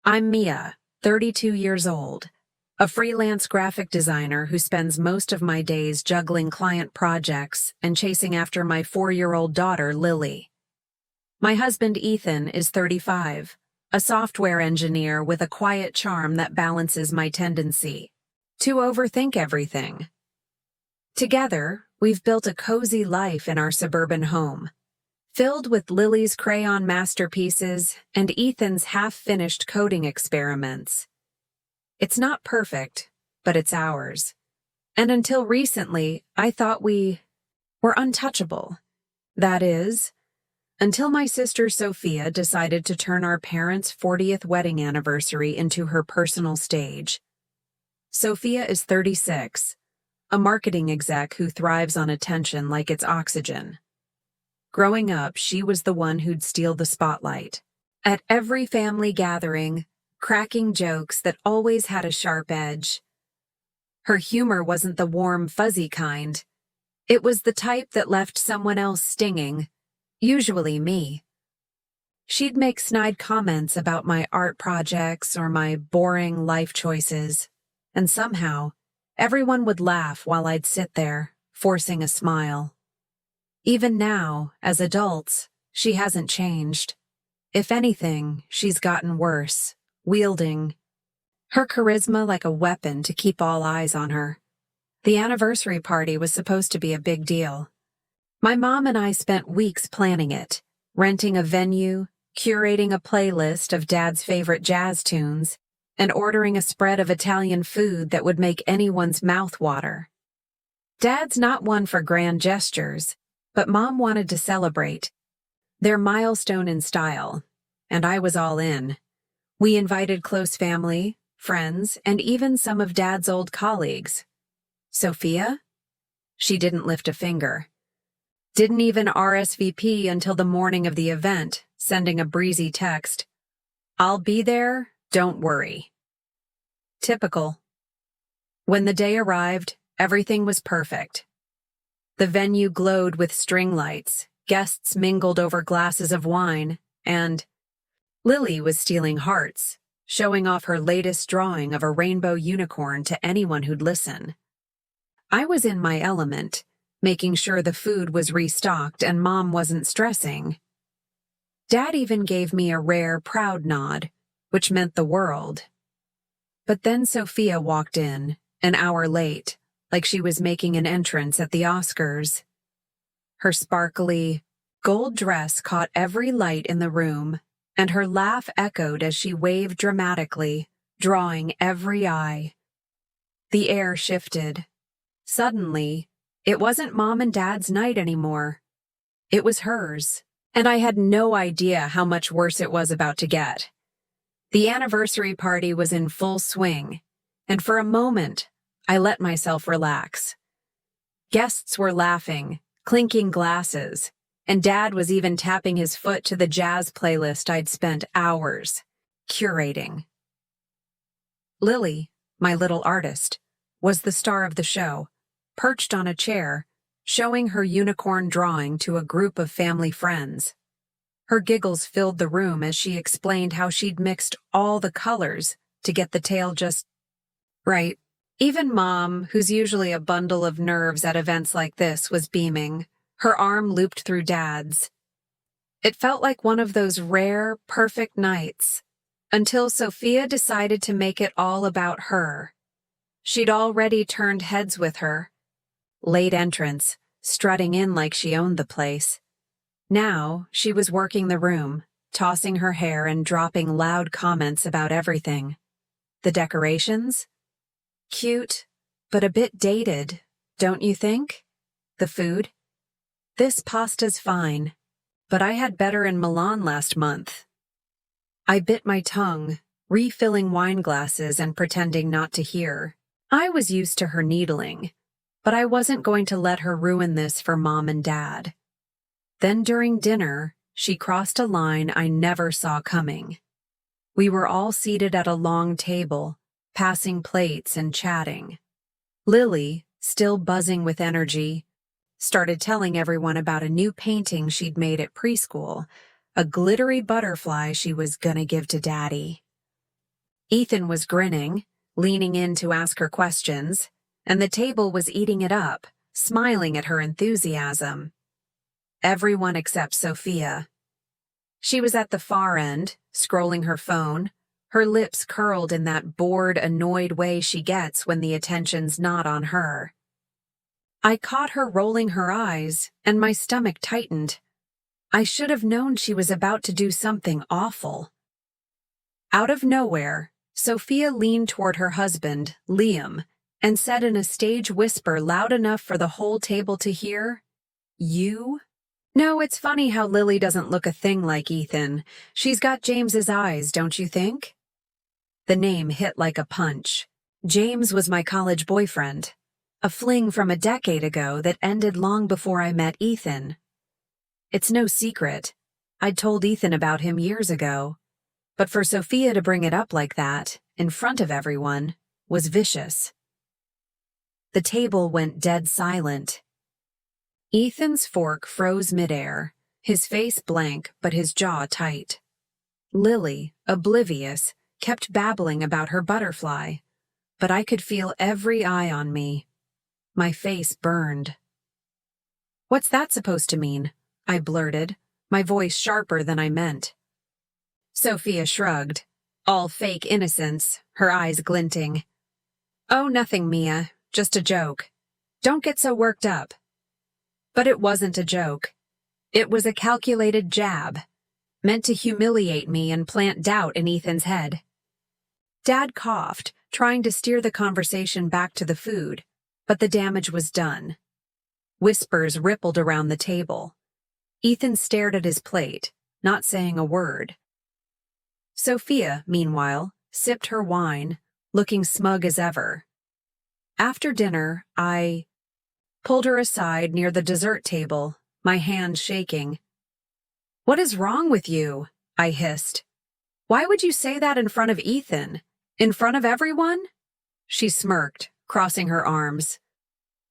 I'm Mia, 32 years old, a freelance graphic designer who spends most of my days juggling client projects and chasing after my 4-year-old daughter, Lily. My husband, Ethan, is 35, a software engineer with a quiet charm that balances my tendency to overthink everything. Together, we've built a cozy life in our suburban home, filled with Lily's crayon masterpieces and Ethan's half-finished coding experiments. It's not perfect, but it's ours. And until recently, I thought we were untouchable. That is, until my sister Sophia decided to turn our parents' 40th wedding anniversary into her personal stage. Sophia is 36, a marketing exec who thrives on attention like it's oxygen. Growing up, she was the one who'd steal the spotlight. At every family gathering, cracking jokes that always had a sharp edge. Her humor wasn't the warm, fuzzy kind. It was the type that left someone else stinging, usually me. She'd make snide comments about my art projects or my boring life choices, and somehow, everyone would laugh while I'd sit there, forcing a smile. Even now, as adults, she hasn't changed. If anything, she's gotten worse, wielding her charisma like a weapon to keep all eyes on her. The anniversary party was supposed to be a big deal. My mom and I spent weeks planning it, renting a venue, curating a playlist of Dad's favorite jazz tunes, and ordering a spread of Italian food that would make anyone's mouth water. Dad's not one for grand gestures, but Mom wanted to celebrate their milestone in style, and I was all in. We invited close family, friends, and even some of Dad's old colleagues. Sophia? She didn't lift a finger. Didn't even RSVP until the morning of the event, sending a breezy text. "I'll be there, don't worry." Typical. When the day arrived, everything was perfect. The venue glowed with string lights, guests mingled over glasses of wine, and Lily was stealing hearts, showing off her latest drawing of a rainbow unicorn to anyone who'd listen. I was in my element, making sure the food was restocked and Mom wasn't stressing. Dad even gave me a rare, proud nod, which meant the world. But then Sophia walked in, an hour late, like she was making an entrance at the Oscars. Her sparkly, gold dress caught every light in the room, and her laugh echoed as she waved dramatically, drawing every eye. The air shifted. Suddenly, it wasn't Mom and Dad's night anymore. It was hers, and I had no idea how much worse it was about to get. The anniversary party was in full swing, and for a moment, I let myself relax. Guests were laughing, clinking glasses, and Dad was even tapping his foot to the jazz playlist I'd spent hours curating. Lily, my little artist, was the star of the show, perched on a chair, showing her unicorn drawing to a group of family friends. Her giggles filled the room as she explained how she'd mixed all the colors to get the tail just right. Even Mom, who's usually a bundle of nerves at events like this, was beaming, her arm looped through Dad's. It felt like one of those rare, perfect nights, until Sophia decided to make it all about her. She'd already turned heads with her. Late entrance, strutting in like she owned the place. Now, she was working the room, tossing her hair and dropping loud comments about everything. The decorations? Cute, but a bit dated, don't you think? The food? This pasta's fine, but I had better in Milan last month. I bit my tongue, refilling wine glasses and pretending not to hear. I was used to her needling, but I wasn't going to let her ruin this for Mom and Dad. Then during dinner, she crossed a line I never saw coming. We were all seated at a long table, passing plates and chatting. Lily, still buzzing with energy, started telling everyone about a new painting she'd made at preschool, a glittery butterfly she was gonna give to Daddy. Ethan was grinning, leaning in to ask her questions, and the table was eating it up, smiling at her enthusiasm. Everyone except Sophia. She was at the far end, scrolling her phone, her lips curled in that bored, annoyed way she gets when the attention's not on her. I caught her rolling her eyes, and my stomach tightened. I should have known she was about to do something awful. Out of nowhere, Sophia leaned toward her husband, Liam, and said in a stage whisper loud enough for the whole table to hear, "You?" No, it's funny how Lily doesn't look a thing like Ethan. She's got James's eyes, don't you think? The name hit like a punch. James was my college boyfriend. A fling from a decade ago that ended long before I met Ethan. It's no secret. I'd told Ethan about him years ago. But for Sophia to bring it up like that, in front of everyone, was vicious. The table went dead silent. Ethan's fork froze midair, his face blank but his jaw tight. Lily, oblivious, kept babbling about her butterfly, but I could feel every eye on me. My face burned. "What's that supposed to mean?" I blurted, my voice sharper than I meant. Sophia shrugged, all fake innocence, her eyes glinting. "Oh, nothing, Mia, just a joke. Don't get so worked up." But it wasn't a joke. It was a calculated jab, meant to humiliate me and plant doubt in Ethan's head. Dad coughed, trying to steer the conversation back to the food, but the damage was done. Whispers rippled around the table. Ethan stared at his plate, not saying a word. Sophia, meanwhile, sipped her wine, looking smug as ever. After dinner, I pulled her aside near the dessert table, my hand shaking. "What is wrong with you?" I hissed. "Why would you say that in front of Ethan? In front of everyone?" She smirked, crossing her arms.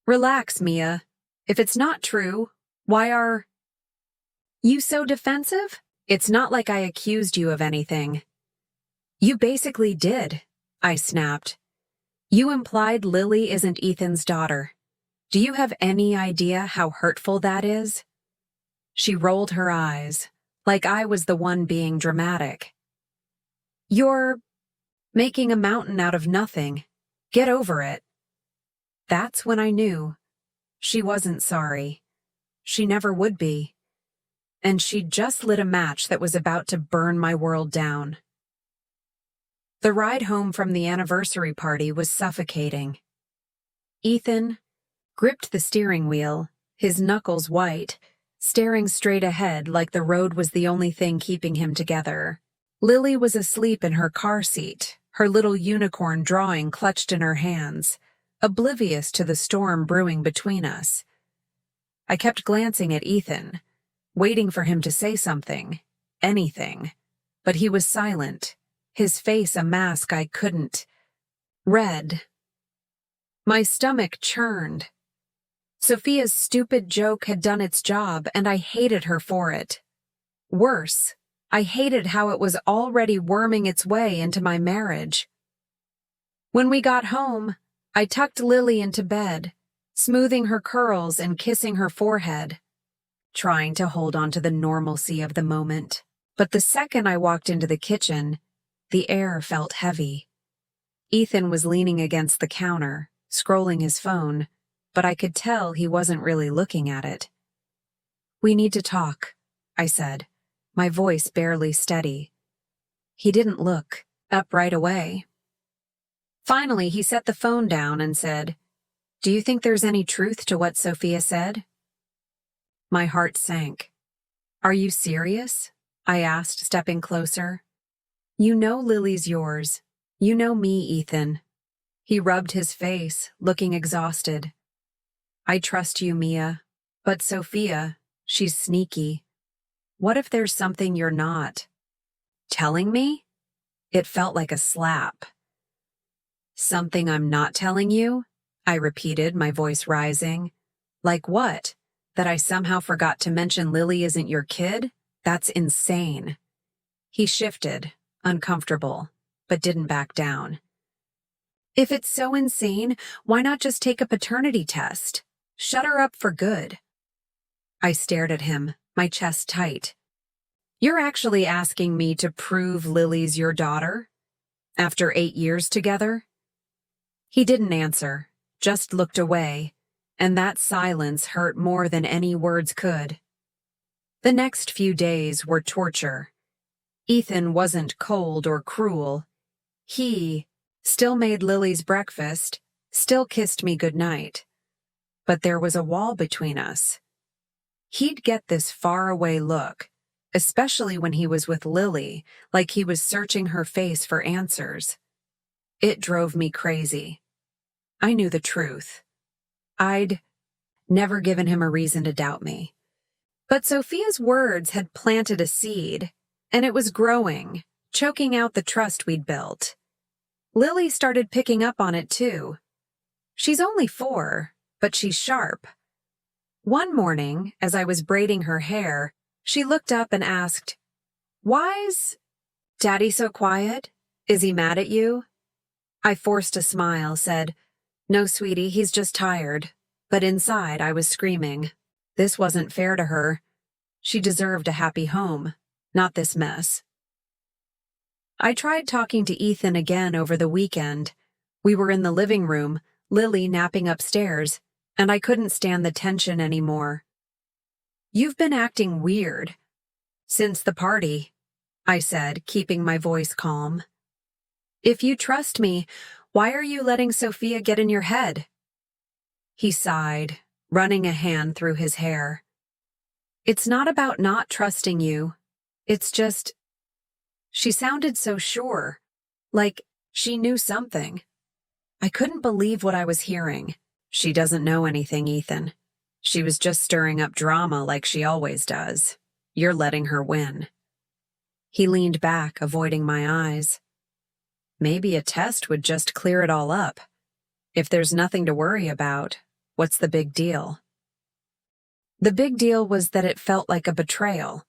"Relax, Mia. If it's not true, why are you so defensive? It's not like I accused you of anything." "You basically did," I snapped. "You implied Lily isn't Ethan's daughter. Do you have any idea how hurtful that is?" She rolled her eyes, like I was the one being dramatic. "You're making a mountain out of nothing. Get over it." That's when I knew. She wasn't sorry. She never would be. And she'd just lit a match that was about to burn my world down. The ride home from the anniversary party was suffocating. Ethan gripped the steering wheel, his knuckles white, staring straight ahead like the road was the only thing keeping him together. Lily was asleep in her car seat, her little unicorn drawing clutched in her hands, oblivious to the storm brewing between us. I kept glancing at Ethan, waiting for him to say something, anything, but he was silent, his face a mask I couldn't read. My stomach churned. Sophia's stupid joke had done its job, and I hated her for it. Worse, I hated how it was already worming its way into my marriage. When we got home, I tucked Lily into bed, smoothing her curls and kissing her forehead, trying to hold on to the normalcy of the moment. But the second I walked into the kitchen, the air felt heavy. Ethan was leaning against the counter, scrolling his phone, but I could tell he wasn't really looking at it. "We need to talk," I said, my voice barely steady. He didn't look up right away. Finally, he set the phone down and said, "Do you think there's any truth to what Sophia said?" My heart sank. "Are you serious?" I asked, stepping closer. "You know Lily's yours. You know me, Ethan." He rubbed his face, looking exhausted. "I trust you, Mia. But Sophia, she's sneaky. What if there's something you're not telling me?" It felt like a slap. "Something I'm not telling you?" I repeated, my voice rising. "Like what? That I somehow forgot to mention Lily isn't your kid? That's insane." He shifted, uncomfortable, but didn't back down. If it's so insane, why not just take a paternity test? Shut her up for good. I stared at him, my chest tight. You're actually asking me to prove Lily's your daughter? After 8 years together? He didn't answer, just looked away, and that silence hurt more than any words could. The next few days were torture. Ethan wasn't cold or cruel. He still made Lily's breakfast, still kissed me goodnight. But there was a wall between us. He'd get this faraway look, especially when he was with Lily, like he was searching her face for answers. It drove me crazy. I knew the truth. I'd never given him a reason to doubt me. But Sophia's words had planted a seed, and it was growing, choking out the trust we'd built. Lily started picking up on it too. She's only 4, but she's sharp. One morning, as I was braiding her hair, she looked up and asked, "Why's Daddy so quiet? Is he mad at you?" I forced a smile, said, "No, sweetie, he's just tired." But inside, I was screaming. This wasn't fair to her. She deserved a happy home, not this mess. I tried talking to Ethan again over the weekend. We were in the living room, Lily napping upstairs, and I couldn't stand the tension anymore. "You've been acting weird since the party," I said, keeping my voice calm. "If you trust me, why are you letting Sophia get in your head?" He sighed, running a hand through his hair. "It's not about not trusting you. It's just..." She sounded so sure, like she knew something. I couldn't believe what I was hearing. "She doesn't know anything, Ethan. She was just stirring up drama like she always does. You're letting her win." He leaned back, avoiding my eyes. "Maybe a test would just clear it all up. If there's nothing to worry about, what's the big deal?" The big deal was that it felt like a betrayal.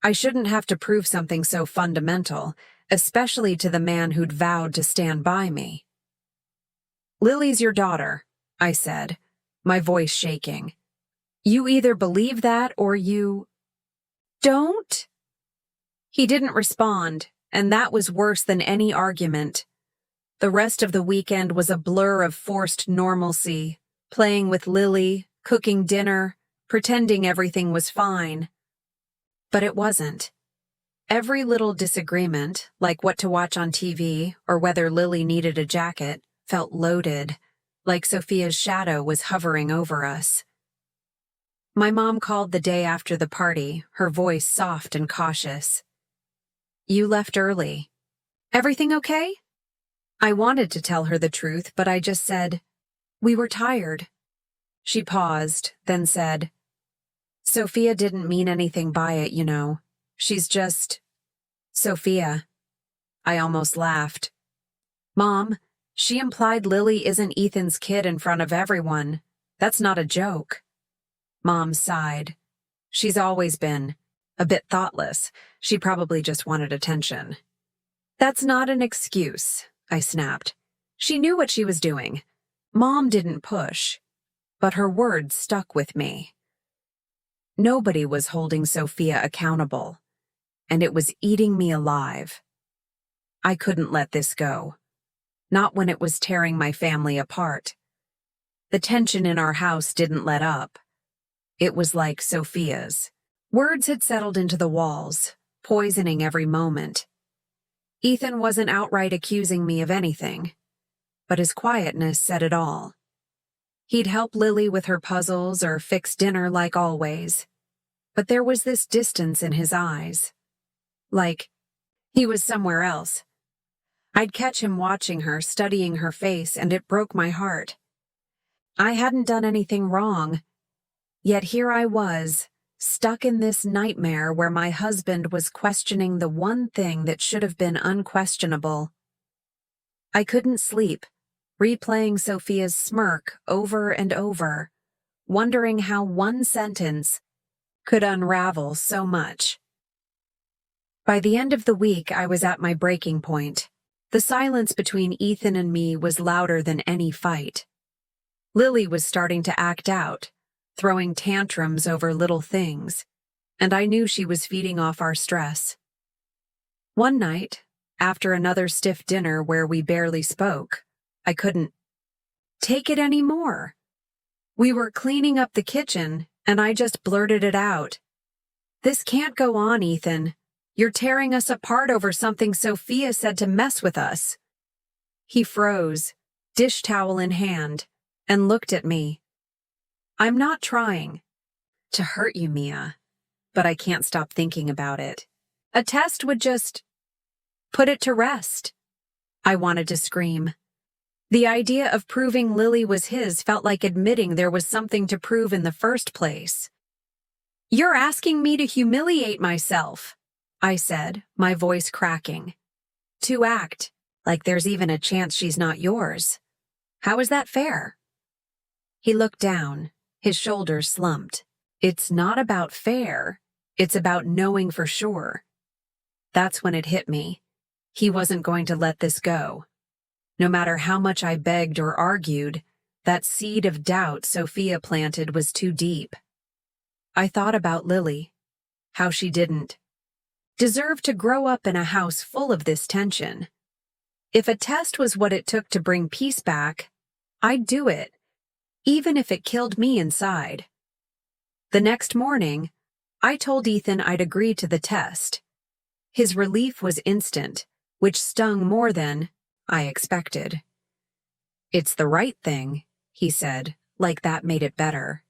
I shouldn't have to prove something so fundamental, especially to the man who'd vowed to stand by me. "Lily's your daughter," I said, my voice shaking. "You either believe that or you don't?" He didn't respond, and that was worse than any argument. The rest of the weekend was a blur of forced normalcy, playing with Lily, cooking dinner, pretending everything was fine. But it wasn't. Every little disagreement, like what to watch on TV or whether Lily needed a jacket, felt loaded, like Sophia's shadow was hovering over us. My mom called the day after the party, her voice soft and cautious. "You left early. Everything okay?" I wanted to tell her the truth, but I just said, "We were tired." She paused, then said, "Sophia didn't mean anything by it, you know. She's just... Sophia." I almost laughed. "Mom, she implied Lily isn't Ethan's kid in front of everyone. That's not a joke." Mom sighed. "She's always been a bit thoughtless. She probably just wanted attention." "That's not an excuse," I snapped. "She knew what she was doing. Mom didn't push." But her words stuck with me. Nobody was holding Sophia accountable, and it was eating me alive. I couldn't let this go. Not when it was tearing my family apart. The tension in our house didn't let up. It was like Sophia's. Words had settled into the walls, poisoning every moment. Ethan wasn't outright accusing me of anything, but his quietness said it all. He'd help Lily with her puzzles or fix dinner like always, but there was this distance in his eyes. Like he was somewhere else. I'd catch him watching her, studying her face, and it broke my heart. I hadn't done anything wrong, yet here I was, stuck in this nightmare where my husband was questioning the one thing that should have been unquestionable. I couldn't sleep, replaying Sophia's smirk over and over, wondering how one sentence could unravel so much. By the end of the week, I was at my breaking point. The silence between Ethan and me was louder than any fight. Lily was starting to act out, throwing tantrums over little things, and I knew she was feeding off our stress. One night, after another stiff dinner where we barely spoke, I couldn't take it anymore. We were cleaning up the kitchen, and I just blurted it out. "This can't go on, Ethan. You're tearing us apart over something Sophia said to mess with us." He froze, dish towel in hand, and looked at me. "I'm not trying to hurt you, Mia, but I can't stop thinking about it. A test would just put it to rest." I wanted to scream. The idea of proving Lily was his felt like admitting there was something to prove in the first place. "You're asking me to humiliate myself," I said, my voice cracking. "To act like there's even a chance she's not yours. How is that fair?" He looked down, his shoulders slumped. "It's not about fair, it's about knowing for sure." That's when it hit me. He wasn't going to let this go. No matter how much I begged or argued, that seed of doubt Sophia planted was too deep. I thought about Lily, how she didn't deserve to grow up in a house full of this tension. If a test was what it took to bring peace back, I'd do it, even if it killed me inside. The next morning, I told Ethan I'd agreed to the test. His relief was instant, which stung more than I expected. "It's the right thing," he said, like that made it better.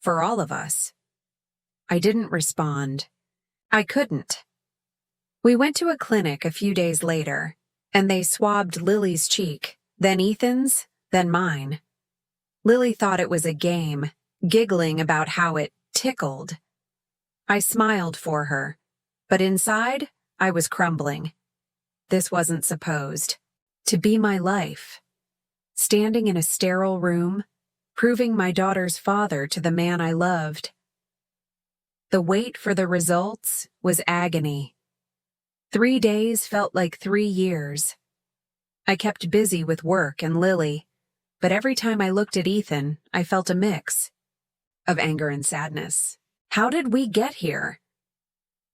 "For all of us." I didn't respond. I couldn't. We went to a clinic a few days later, and they swabbed Lily's cheek, then Ethan's, then mine. Lily thought it was a game, giggling about how it tickled. I smiled for her, but inside, I was crumbling. This wasn't supposed to be my life. Standing in a sterile room, proving my daughter's father to the man I loved. The wait for the results was agony. 3 days felt like 3 years. I kept busy with work and Lily, but every time I looked at Ethan, I felt a mix of anger and sadness. How did we get here?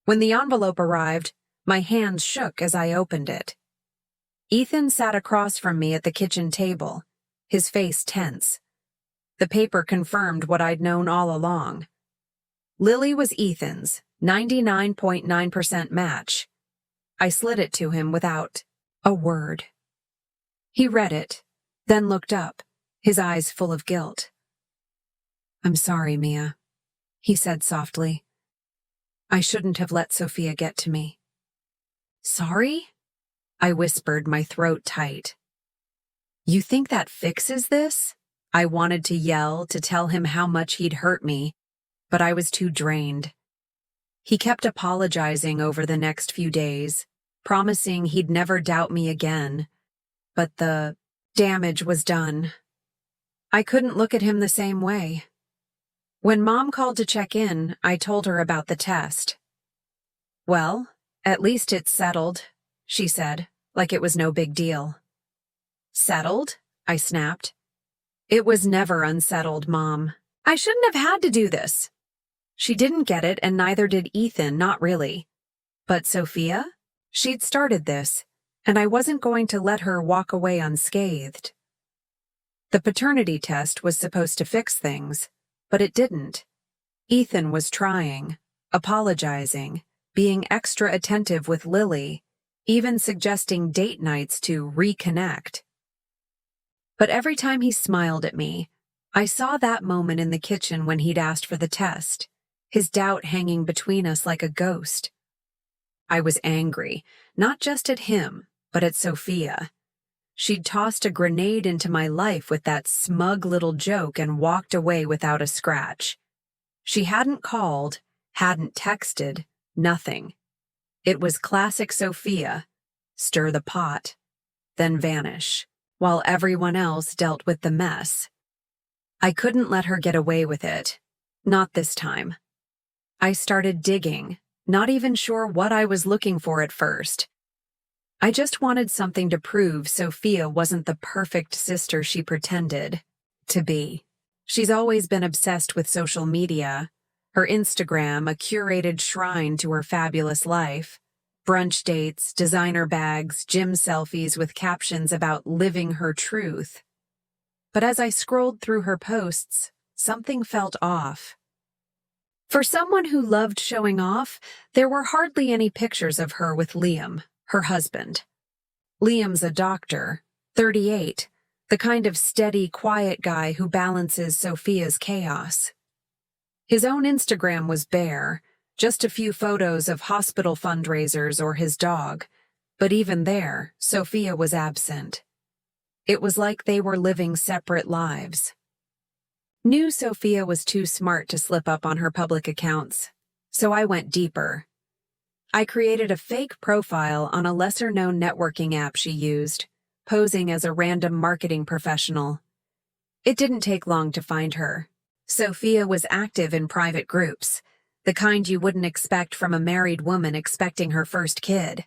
When the envelope arrived, my hands shook as I opened it. Ethan sat across from me at the kitchen table, his face tense. The paper confirmed what I'd known all along. Lily was Ethan's 99.9% match. I slid it to him without a word. He read it, then looked up, his eyes full of guilt. "I'm sorry, Mia," he said softly. "I shouldn't have let Sophia get to me." "Sorry?" I whispered, my throat tight. "You think that fixes this?" I wanted to yell, to tell him how much he'd hurt me, but I was too drained. He kept apologizing over the next few days, promising he'd never doubt me again, but the damage was done. I couldn't look at him the same way. When Mom called to check in, I told her about the test. "Well, at least it's settled," she said, like it was no big deal. "Settled?" I snapped. "It was never unsettled, Mom. I shouldn't have had to do this." She didn't get it, and neither did Ethan, not really. But Sophia? She'd started this, and I wasn't going to let her walk away unscathed. The paternity test was supposed to fix things, but it didn't. Ethan was trying, apologizing, being extra attentive with Lily, even suggesting date nights to reconnect. But every time he smiled at me, I saw that moment in the kitchen when he'd asked for the test, his doubt hanging between us like a ghost. I was angry, not just at him, but at Sophia. She'd tossed a grenade into my life with that smug little joke and walked away without a scratch. She hadn't called, hadn't texted, nothing. It was classic Sophia, stir the pot, then vanish, while everyone else dealt with the mess. I couldn't let her get away with it. Not this time. I started digging, not even sure what I was looking for at first. I just wanted something to prove Sophia wasn't the perfect sister she pretended to be. She's always been obsessed with social media, her Instagram a curated shrine to her fabulous life, brunch dates, designer bags, gym selfies with captions about living her truth. But as I scrolled through her posts, something felt off. For someone who loved showing off, there were hardly any pictures of her with Liam, her husband. Liam's a doctor, 38, the kind of steady, quiet guy who balances Sophia's chaos. His own Instagram was bare, just a few photos of hospital fundraisers or his dog, but even there, Sophia was absent. It was like they were living separate lives. Knew Sophia was too smart to slip up on her public accounts, so I went deeper. I created a fake profile on a lesser-known networking app she used, posing as a random marketing professional. It didn't take long to find her. Sophia was active in private groups, the kind you wouldn't expect from a married woman expecting her first kid.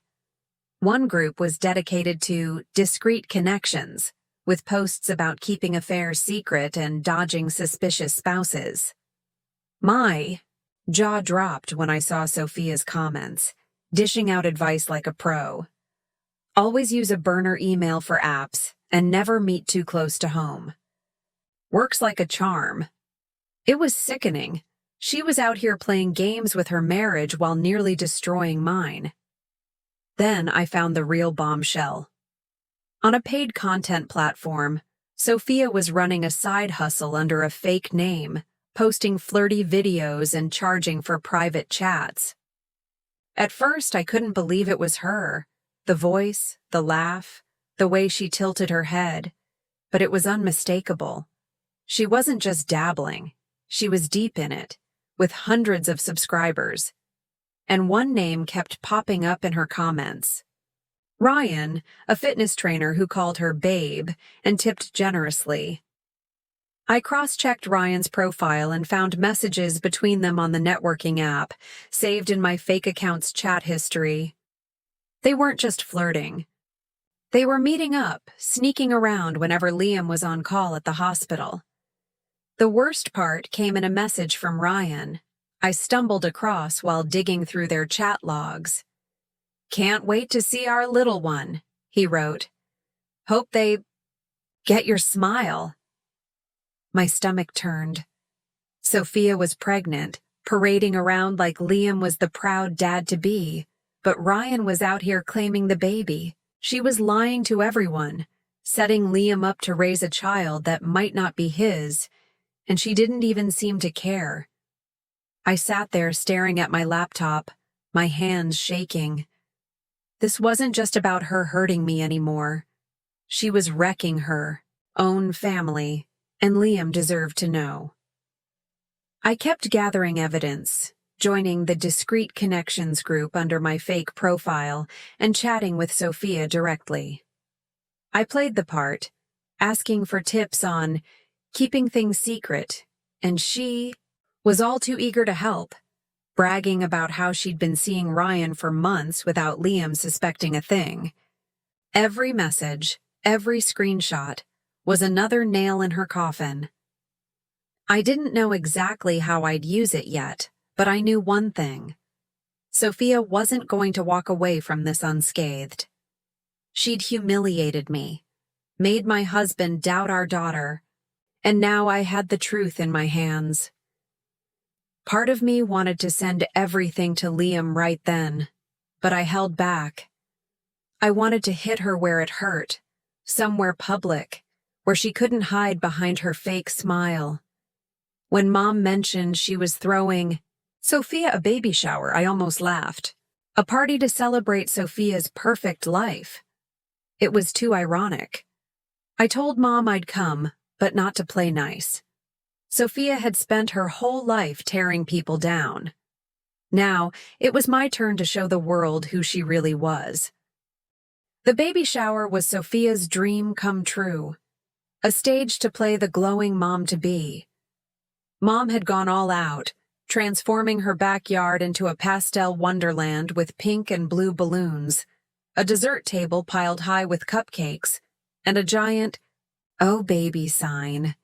One group was dedicated to discreet connections, with posts about keeping affairs secret and dodging suspicious spouses. My jaw dropped when I saw Sophia's comments, dishing out advice like a pro. Always use a burner email for apps and never meet too close to home. Works like a charm. It was sickening. She was out here playing games with her marriage while nearly destroying mine. Then I found the real bombshell. On a paid content platform, Sophia was running a side hustle under a fake name, posting flirty videos and charging for private chats. At first, I couldn't believe it was her. The voice, the laugh, the way she tilted her head. But it was unmistakable. She wasn't just dabbling. She was deep in it, with hundreds of subscribers. And one name kept popping up in her comments. Ryan, a fitness trainer who called her babe and tipped generously. I cross-checked Ryan's profile and found messages between them on the networking app, saved in my fake account's chat history. They weren't just flirting. They were meeting up, sneaking around whenever Liam was on call at the hospital. The worst part came in a message from Ryan I stumbled across while digging through their chat logs. "Can't wait to see our little one," he wrote. "Hope they get your smile." My stomach turned. Sophia was pregnant, parading around like Liam was the proud dad-to-be, but Ryan was out here claiming the baby. She was lying to everyone, setting Liam up to raise a child that might not be his, and she didn't even seem to care. I sat there staring at my laptop, my hands shaking. This wasn't just about her hurting me anymore. She was wrecking her own family, and Liam deserved to know. I kept gathering evidence, joining the discreet connections group under my fake profile and chatting with Sophia directly. I played the part, asking for tips on keeping things secret, and she was all too eager to help, bragging about how she'd been seeing Ryan for months without Liam suspecting a thing. Every message, every screenshot, was another nail in her coffin. I didn't know exactly how I'd use it yet, but I knew one thing. Sophia wasn't going to walk away from this unscathed. She'd humiliated me, made my husband doubt our daughter, and now I had the truth in my hands. Part of me wanted to send everything to Liam right then, but I held back. I wanted to hit her where it hurt, somewhere public, where she couldn't hide behind her fake smile. When Mom mentioned she was throwing Sophia a baby shower, I almost laughed. A party to celebrate Sophia's perfect life. It was too ironic. I told Mom I'd come, but not to play nice. Sophia had spent her whole life tearing people down. Now, it was my turn to show the world who she really was. The baby shower was Sophia's dream come true, a stage to play the glowing mom-to-be. Mom had gone all out, transforming her backyard into a pastel wonderland with pink and blue balloons, a dessert table piled high with cupcakes, and a giant, "Oh baby" sign.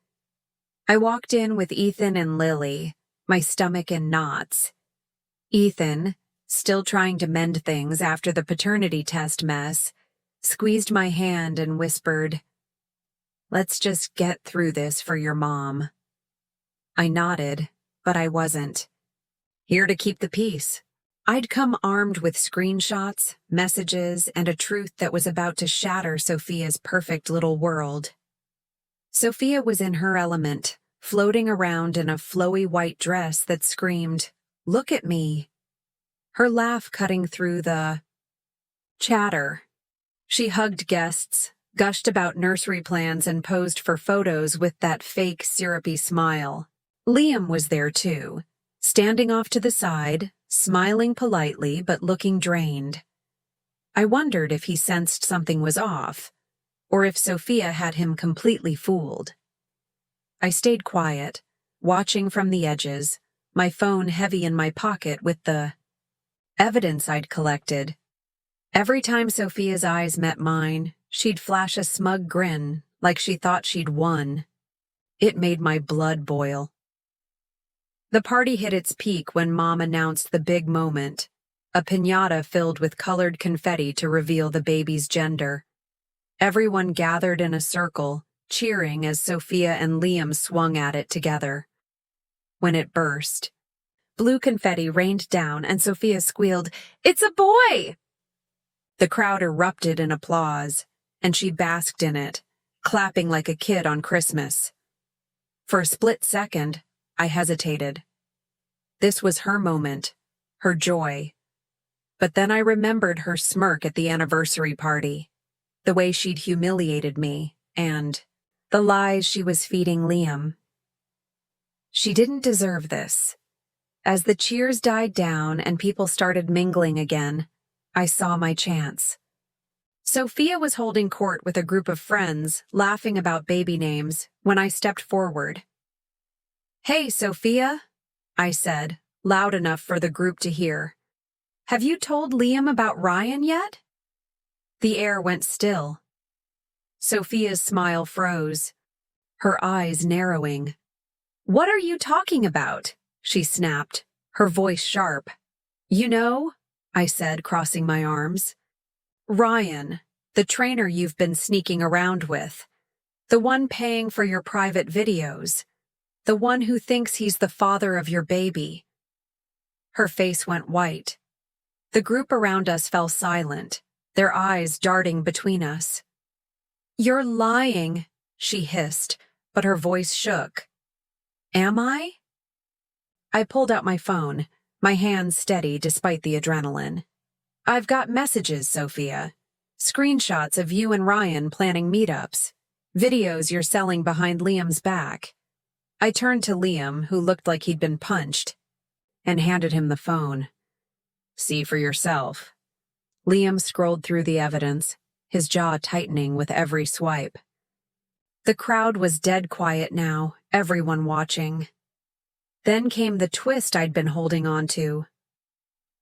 I walked in with Ethan and Lily, my stomach in knots. Ethan, still trying to mend things after the paternity test mess, squeezed my hand and whispered, "Let's just get through this for your mom." I nodded, but I wasn't. Here to keep the peace. I'd come armed with screenshots, messages, and a truth that was about to shatter Sophia's perfect little world. Sophia was in her element, floating around in a flowy white dress that screamed, "Look at me." Her laugh cutting through the chatter. She hugged guests, gushed about nursery plans, and posed for photos with that fake syrupy smile. Liam was there too, standing off to the side, smiling politely but looking drained. I wondered if he sensed something was off, or if Sophia had him completely fooled. I stayed quiet, watching from the edges, my phone heavy in my pocket with the evidence I'd collected. Every time Sophia's eyes met mine, she'd flash a smug grin, like she thought she'd won. It made my blood boil. The party hit its peak when Mom announced the big moment, a piñata filled with colored confetti to reveal the baby's gender. Everyone gathered in a circle, cheering as Sophia and Liam swung at it together. When it burst, blue confetti rained down and Sophia squealed, "It's a boy!" The crowd erupted in applause, and she basked in it, clapping like a kid on Christmas. For a split second, I hesitated. This was her moment, her joy. But then I remembered her smirk at the anniversary party, the way she'd humiliated me, and the lies she was feeding Liam. She didn't deserve this. As the cheers died down and people started mingling again, I saw my chance. Sophia was holding court with a group of friends, laughing about baby names, when I stepped forward. "Hey, Sophia," I said, loud enough for the group to hear. "Have you told Liam about Ryan yet?" The air went still. Sophia's smile froze, her eyes narrowing. "What are you talking about?" she snapped, her voice sharp. "You know," I said, crossing my arms. "Ryan, the trainer you've been sneaking around with. The one paying for your private videos. The one who thinks he's the father of your baby." Her face went white. The group around us fell silent, their eyes darting between us. "You're lying," she hissed, but her voice shook. "Am I?" I pulled out my phone, my hands steady despite the adrenaline. "I've got messages, Sophia. Screenshots of you and Ryan planning meetups. Videos you're selling behind Liam's back." I turned to Liam, who looked like he'd been punched, and handed him the phone. "See for yourself." Liam scrolled through the evidence, his jaw tightening with every swipe. The crowd was dead quiet now, everyone watching. Then came the twist I'd been holding on to.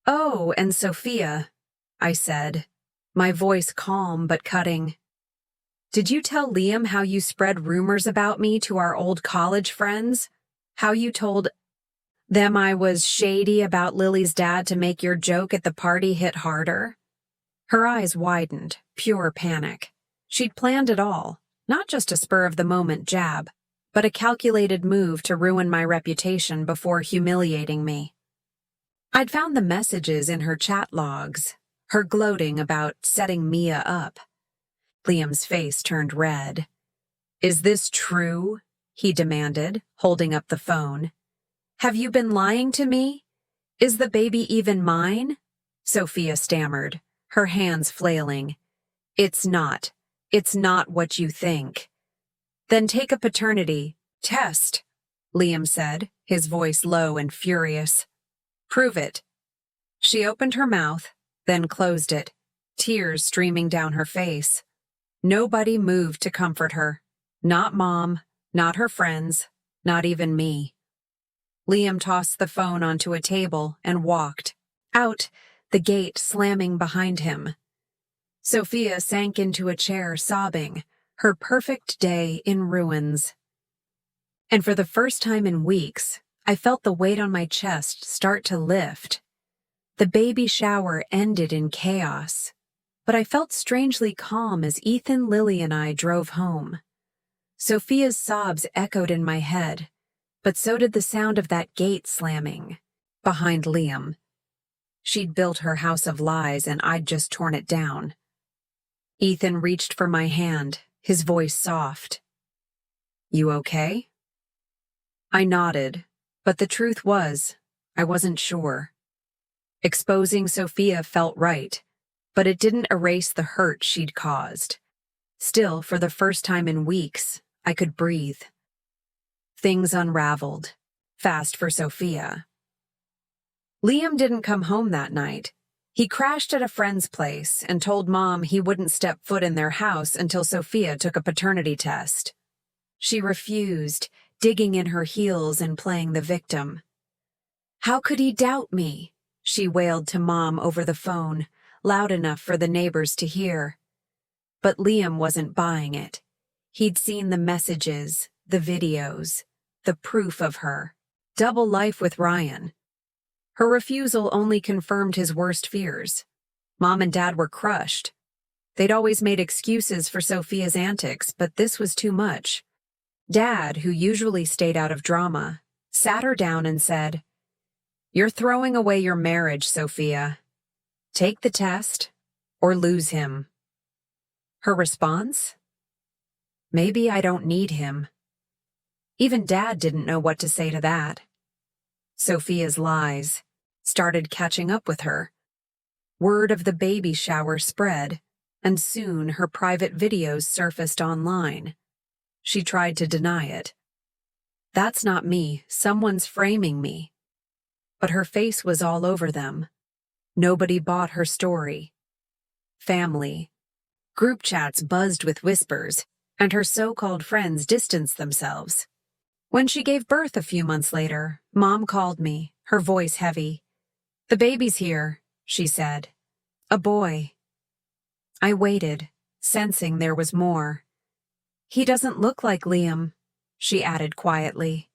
"Oh, and Sophia," I said, my voice calm but cutting. "Did you tell Liam how you spread rumors about me to our old college friends? How you told them I was shady about Lily's dad to make your joke at the party hit harder?" Her eyes widened, pure panic. She'd planned it all, not just a spur-of-the-moment jab, but a calculated move to ruin my reputation before humiliating me. I'd found the messages in her chat logs, her gloating about setting Mia up. Liam's face turned red. "Is this true?" he demanded, holding up the phone. "Have you been lying to me? Is the baby even mine?" Sophia stammered, her hands flailing. It's not what you think." "Then take a paternity test," Liam said, his voice low and furious. "Prove it." She opened her mouth, then closed it, tears streaming down her face. Nobody moved to comfort her. Not Mom, not her friends, not even me. Liam tossed the phone onto a table and walked out, the gate slamming behind him. Sophia sank into a chair, sobbing, her perfect day in ruins. And for the first time in weeks, I felt the weight on my chest start to lift. The baby shower ended in chaos, but I felt strangely calm as Ethan, Lily, and I drove home. Sophia's sobs echoed in my head, but so did the sound of that gate slamming behind Liam. She'd built her house of lies and I'd just torn it down. Ethan reached for my hand, his voice soft. "You okay?" I nodded, but the truth was, I wasn't sure. Exposing Sophia felt right, but it didn't erase the hurt she'd caused. Still, for the first time in weeks, I could breathe. Things unraveled, fast for Sophia. Liam didn't come home that night. He crashed at a friend's place and told Mom he wouldn't step foot in their house until Sophia took a paternity test. She refused, digging in her heels and playing the victim. "How could he doubt me?" she wailed to Mom over the phone, loud enough for the neighbors to hear. But Liam wasn't buying it. He'd seen the messages, the videos, the proof of her double life with Ryan. Her refusal only confirmed his worst fears. Mom and Dad were crushed. They'd always made excuses for Sophia's antics, but this was too much. Dad, who usually stayed out of drama, sat her down and said, "You're throwing away your marriage, Sophia. Take the test or lose him." Her response? "Maybe I don't need him." Even Dad didn't know what to say to that. Sophia's lies started catching up with her. Word of the baby shower spread, and soon her private videos surfaced online. She tried to deny it. "That's not me, someone's framing me." But her face was all over them. Nobody bought her story. Family. Group chats buzzed with whispers, and her so-called friends distanced themselves. When she gave birth a few months later, Mom called me, her voice heavy. "The baby's here," she said. "A boy." I waited, sensing there was more. "He doesn't look like Liam," she added quietly.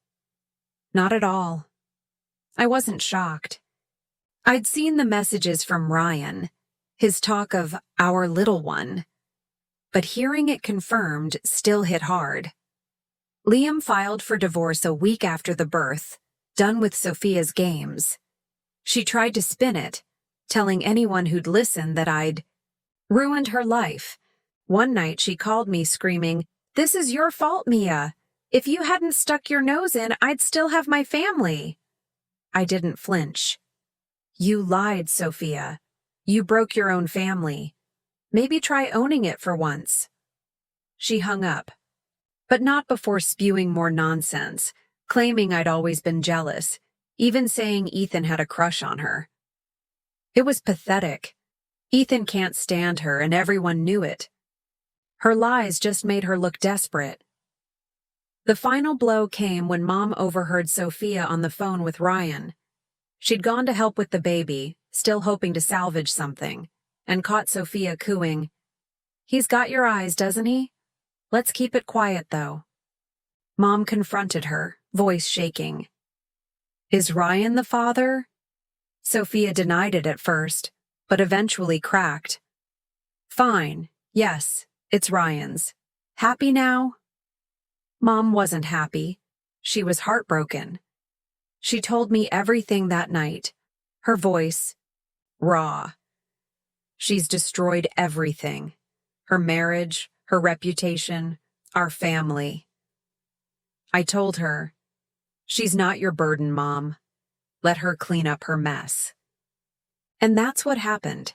"Not at all." I wasn't shocked. I'd seen the messages from Ryan, his talk of our little one, but hearing it confirmed still hit hard. Liam filed for divorce a week after the birth, done with Sophia's games. She tried to spin it, telling anyone who'd listen that I'd ruined her life. One night she called me screaming, "This is your fault, Mia. If you hadn't stuck your nose in, I'd still have my family." I didn't flinch. "You lied, Sophia. You broke your own family. Maybe try owning it for once." She hung up, but not before spewing more nonsense, claiming I'd always been jealous, even saying Ethan had a crush on her. It was pathetic. Ethan can't stand her, and everyone knew it. Her lies just made her look desperate. The final blow came when Mom overheard Sophia on the phone with Ryan. She'd gone to help with the baby, still hoping to salvage something, and caught Sophia cooing, "He's got your eyes, doesn't he? Let's keep it quiet, though." Mom confronted her, voice shaking. "Is Ryan the father?" Sophia denied it at first, but eventually cracked. "Fine, yes, it's Ryan's. Happy now?" Mom wasn't happy. She was heartbroken. She told me everything that night, her voice raw. "She's destroyed everything. Her marriage, her reputation, our family." I told her, "She's not your burden, Mom. Let her clean up her mess." And that's what happened.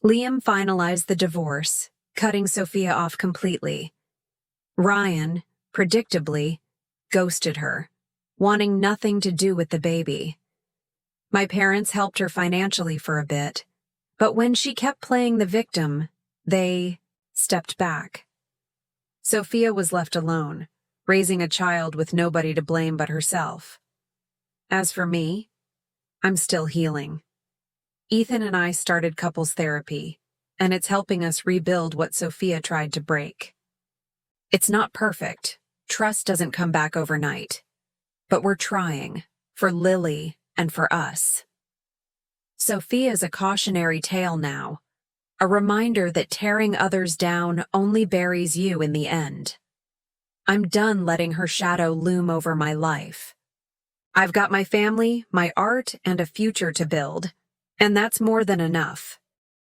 Liam finalized the divorce, cutting Sophia off completely. Ryan, predictably, ghosted her, wanting nothing to do with the baby. My parents helped her financially for a bit, but when she kept playing the victim, they stepped back. Sophia was left alone, raising a child with nobody to blame but herself. As for me, I'm still healing. Ethan and I started couples therapy, and it's helping us rebuild what Sophia tried to break. It's not perfect. Trust doesn't come back overnight. But we're trying, for Lily and for us. Sophia's a cautionary tale now, a reminder that tearing others down only buries you in the end. I'm done letting her shadow loom over my life. I've got my family, my art, and a future to build, and that's more than enough.